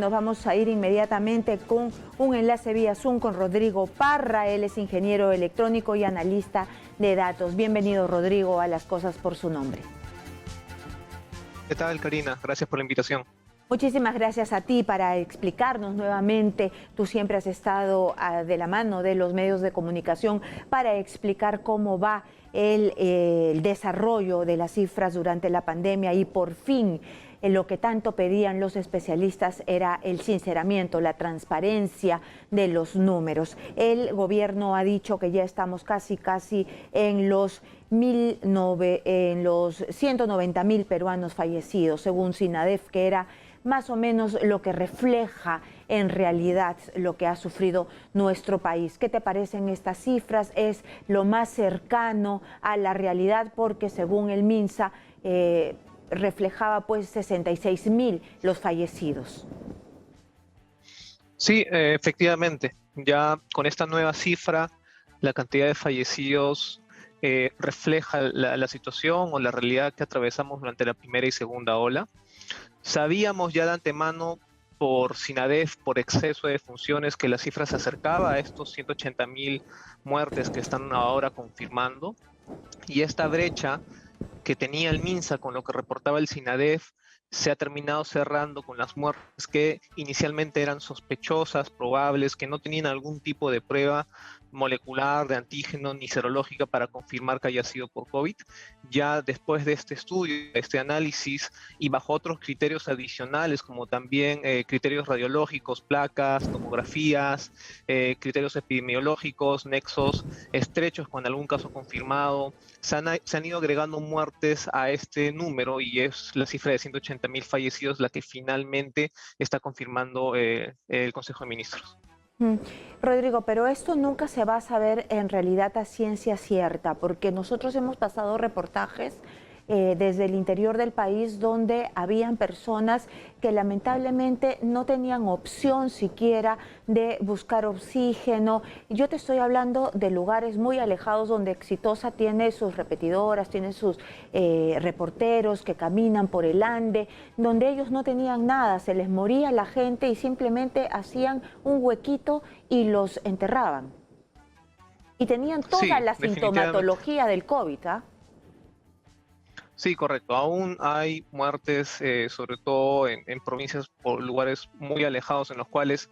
Nos vamos a ir inmediatamente con un enlace vía Zoom con Rodrigo Parra. Él es ingeniero electrónico y analista de datos. Bienvenido, Rodrigo, a Las Cosas por su Nombre. ¿Qué tal, Karina? Gracias por la invitación. Muchísimas gracias a ti para explicarnos nuevamente. Tú siempre has estado de la mano de los medios de comunicación para explicar cómo va el desarrollo de las cifras durante la pandemia y por fin lo que tanto pedían los especialistas era el sinceramiento, la transparencia de los números. El gobierno ha dicho que ya estamos casi en los 190.000 peruanos fallecidos, según SINADEF, que era más o menos lo que refleja en realidad lo que ha sufrido nuestro país. ¿Qué te parecen estas cifras? ¿Es lo más cercano a la realidad? Porque según el MINSA reflejaba pues 66.000 los fallecidos. Sí, efectivamente, ya con esta nueva cifra, la cantidad de fallecidos refleja la situación o la realidad que atravesamos durante la primera y segunda ola. Sabíamos ya de antemano por SINADEF, por exceso de defunciones, que la cifra se acercaba a estos 180.000 muertes que están ahora confirmando, y esta brecha que tenía el MINSA con lo que reportaba el SINADEF se ha terminado cerrando con las muertes que inicialmente eran sospechosas, probables, que no tenían algún tipo de prueba molecular, de antígeno ni serológica para confirmar que haya sido por COVID. Ya después de este estudio, este análisis y bajo otros criterios adicionales como también criterios radiológicos, placas, tomografías, criterios epidemiológicos, nexos estrechos con algún caso confirmado, se han ido agregando muertes a este número y es la cifra de 180.000 fallecidos la que finalmente está confirmando el Consejo de Ministros. Rodrigo, pero esto nunca se va a saber en realidad a ciencia cierta, porque nosotros hemos pasado reportajes desde el interior del país donde habían personas que lamentablemente no tenían opción siquiera de buscar oxígeno. Yo te estoy hablando de lugares muy alejados donde Exitosa tiene sus repetidoras, tiene sus reporteros que caminan por el Ande, donde ellos no tenían nada, se les moría la gente y simplemente hacían un huequito y los enterraban. Y tenían toda la sintomatología del COVID, ¿ah? Sí, correcto. Aún hay muertes, sobre todo en provincias o lugares muy alejados en los cuales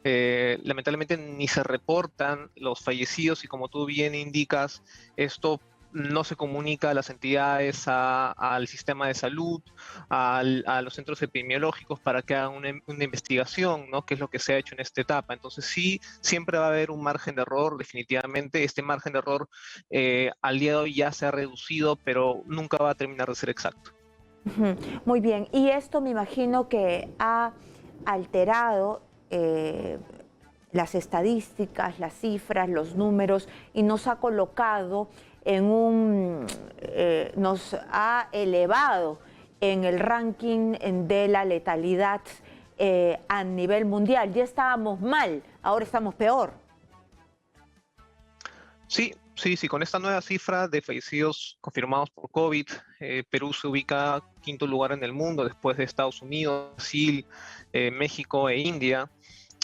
lamentablemente ni se reportan los fallecidos y como tú bien indicas, esto no se comunica a las entidades, al sistema de salud, a los centros epidemiológicos para que hagan una investigación, ¿no? Que es lo que se ha hecho en esta etapa. Entonces sí, siempre va a haber un margen de error, definitivamente. Este margen de error al día de hoy ya se ha reducido, pero nunca va a terminar de ser exacto. Muy bien, y esto me imagino que ha alterado las estadísticas, las cifras, los números y nos ha colocado nos ha elevado en el ranking de la letalidad a nivel mundial. Ya estábamos mal, ahora estamos peor. Sí, con esta nueva cifra de fallecidos confirmados por COVID, Perú se ubica quinto lugar en el mundo después de Estados Unidos, Brasil, México e India.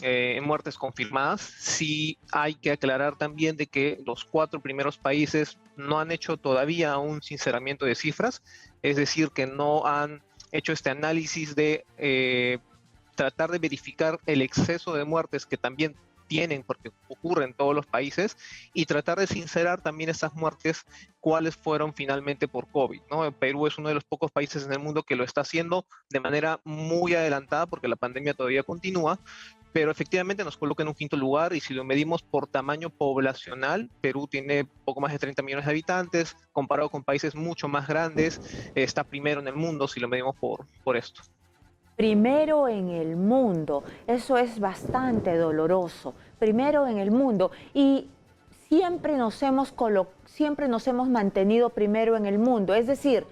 En muertes confirmadas. Sí hay que aclarar también de que los 4 primeros países no han hecho todavía un sinceramiento de cifras, es decir, que no han hecho este análisis de tratar de verificar el exceso de muertes que también tienen, porque ocurre en todos los países, y tratar de sincerar también esas muertes, cuáles fueron finalmente por COVID, ¿no? Perú es uno de los pocos países en el mundo que lo está haciendo de manera muy adelantada, porque la pandemia todavía continúa, pero efectivamente nos coloca en un quinto lugar y si lo medimos por tamaño poblacional, Perú tiene poco más de 30 millones de habitantes, comparado con países mucho más grandes, está primero en el mundo si lo medimos por esto. Primero en el mundo, eso es bastante doloroso, primero en el mundo y siempre nos hemos mantenido primero en el mundo, es decir,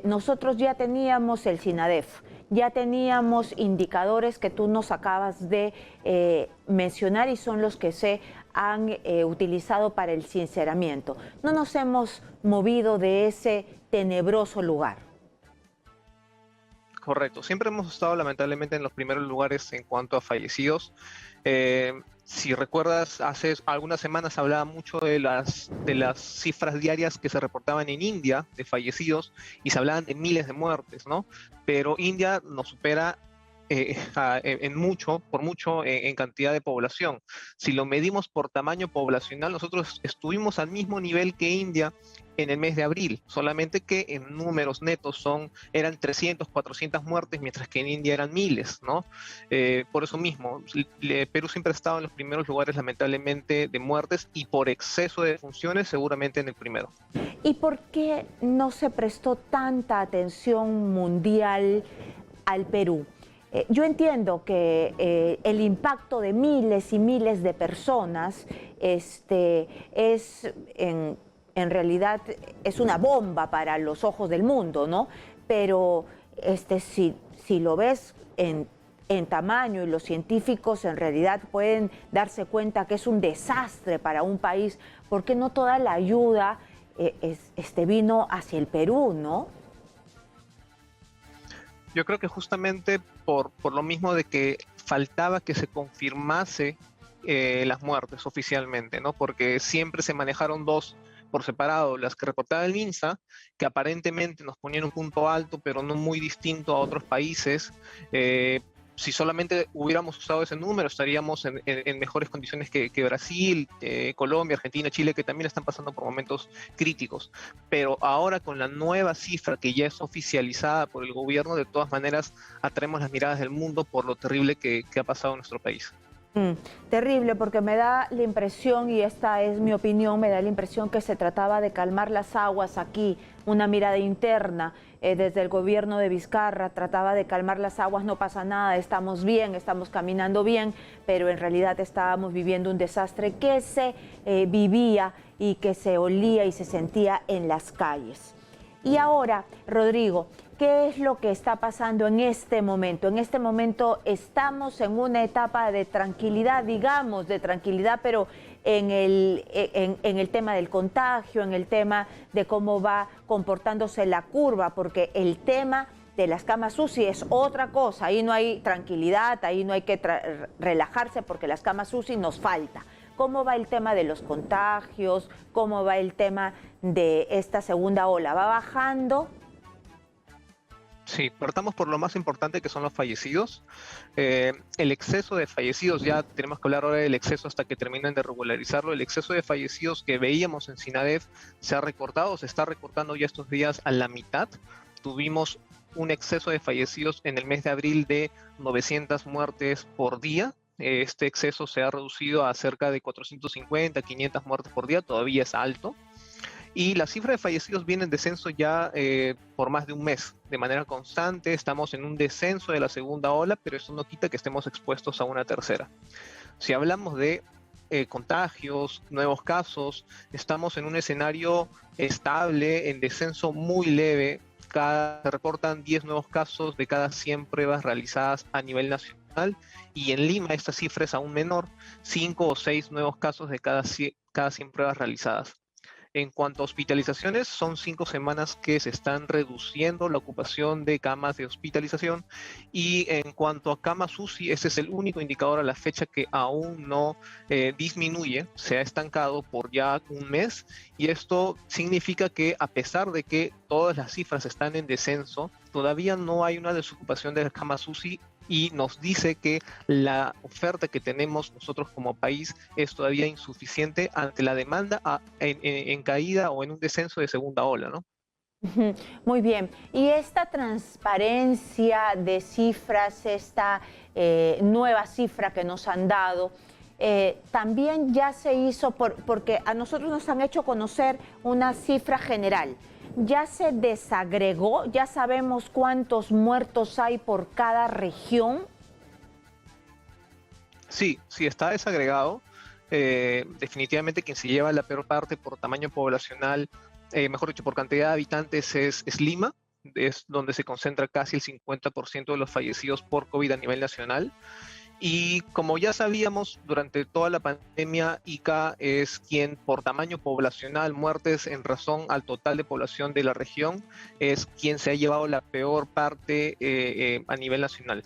nosotros ya teníamos el SINADEF, ya teníamos indicadores que tú nos acabas de mencionar y son los que se han utilizado para el sinceramiento. No nos hemos movido de ese tenebroso lugar. Correcto. Siempre hemos estado lamentablemente en los primeros lugares en cuanto a fallecidos. Si recuerdas, hace algunas semanas hablaba mucho de las cifras diarias que se reportaban en India de fallecidos y se hablaban de miles de muertes, ¿no? Pero India nos supera por mucho en cantidad de población. Si lo medimos por tamaño poblacional, nosotros estuvimos al mismo nivel que India en el mes de abril, solamente que en números netos eran 300, 400 muertes, mientras que en India eran miles, ¿no? Por eso mismo, Perú siempre ha estado en los primeros lugares, lamentablemente, de muertes, y por exceso de funciones, seguramente en el primero. ¿Y por qué no se prestó tanta atención mundial al Perú? Yo entiendo que el impacto de miles y miles de personas en realidad es una bomba para los ojos del mundo, ¿no? Pero si lo ves en tamaño, y los científicos en realidad pueden darse cuenta que es un desastre para un país, ¿por qué no toda la ayuda vino hacia el Perú, no? Yo creo que justamente por lo mismo de que faltaba que se confirmase las muertes oficialmente, ¿no? Porque siempre se manejaron dos por separado, las que reportaba el MINSA, que aparentemente nos ponían un punto alto, pero no muy distinto a otros países. Si solamente hubiéramos usado ese número, estaríamos en mejores condiciones que Brasil, Colombia, Argentina, Chile, que también están pasando por momentos críticos. Pero ahora, con la nueva cifra que ya es oficializada por el gobierno, de todas maneras atraemos las miradas del mundo por lo terrible que ha pasado en nuestro país. Terrible, porque me da la impresión, y esta es mi opinión, me da la impresión que se trataba de calmar las aguas aquí, una mirada interna desde el gobierno de Vizcarra, trataba de calmar las aguas, no pasa nada, estamos bien, estamos caminando bien, pero en realidad estábamos viviendo un desastre que se vivía y que se olía y se sentía en las calles. Y ahora, Rodrigo, ¿qué es lo que está pasando en este momento? En este momento estamos en una etapa de tranquilidad, digamos, de tranquilidad, pero en el tema del contagio, en el tema de cómo va comportándose la curva, porque el tema de las camas UCI es otra cosa, ahí no hay tranquilidad, ahí no hay que relajarse porque las camas UCI nos falta. ¿Cómo va el tema de los contagios? ¿Cómo va el tema de esta segunda ola? ¿Va bajando? Sí, partamos por lo más importante, que son los fallecidos. El exceso de fallecidos, ya tenemos que hablar ahora del exceso hasta que terminen de regularizarlo. El exceso de fallecidos que veíamos en SINADEF se ha recortado, se está recortando ya estos días a la mitad. Tuvimos un exceso de fallecidos en el mes de abril de 900 muertes por día. Este exceso se ha reducido a cerca de 450, 500 muertes por día, todavía es alto. Y la cifra de fallecidos viene en descenso ya por más de un mes, de manera constante. Estamos en un descenso de la segunda ola, pero eso no quita que estemos expuestos a una tercera. Si hablamos de contagios, nuevos casos, estamos en un escenario estable, en descenso muy leve. Se reportan 10 nuevos casos de cada 100 pruebas realizadas a nivel nacional, y en Lima esta cifra es aún menor, 5 o 6 nuevos casos de cada 100 pruebas realizadas. En cuanto a hospitalizaciones, son 5 semanas que se están reduciendo la ocupación de camas de hospitalización, y en cuanto a camas UCI, ese es el único indicador a la fecha que aún no disminuye, se ha estancado por ya un mes, y esto significa que, a pesar de que todas las cifras están en descenso, todavía no hay una desocupación de las camas UCI, y nos dice que la oferta que tenemos nosotros como país es todavía insuficiente ante la demanda en caída o en un descenso de segunda ola, ¿no? Muy bien. Y esta transparencia de cifras, esta nueva cifra que nos han dado, también ya se hizo porque a nosotros nos han hecho conocer una cifra general. ¿Ya se desagregó? ¿Ya sabemos cuántos muertos hay por cada región? Sí, sí está desagregado. Definitivamente quien se lleva la peor parte por tamaño poblacional, mejor dicho, por cantidad de habitantes, es Lima. Es donde se concentra casi el 50% de los fallecidos por COVID a nivel nacional. Y como ya sabíamos, durante toda la pandemia, Ica es quien por tamaño poblacional, muertes en razón al total de población de la región, es quien se ha llevado la peor parte a nivel nacional.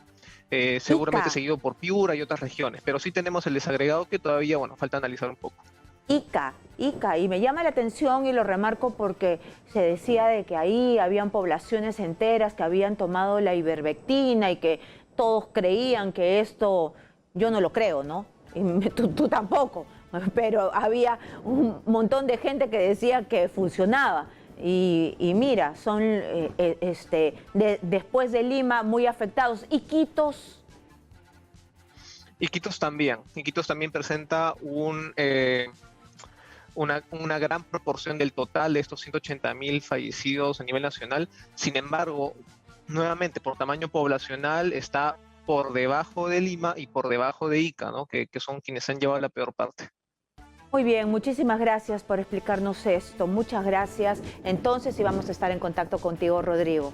Seguramente Ica, seguido por Piura y otras regiones, pero sí tenemos el desagregado que todavía, bueno, falta analizar un poco. Ica, y me llama la atención y lo remarco porque se decía de que ahí habían poblaciones enteras que habían tomado la ivermectina y que todos creían que esto, yo no lo creo, ¿no? Tú tampoco, pero había un montón de gente que decía que funcionaba. Y mira, son después de Lima muy afectados. Iquitos también presenta una gran proporción del total de estos 180.000 fallecidos a nivel nacional. Sin embargo, nuevamente, por tamaño poblacional, está por debajo de Lima y por debajo de Ica, ¿no? Que son quienes han llevado la peor parte. Muy bien, muchísimas gracias por explicarnos esto. Muchas gracias. Entonces, y vamos a estar en contacto contigo, Rodrigo.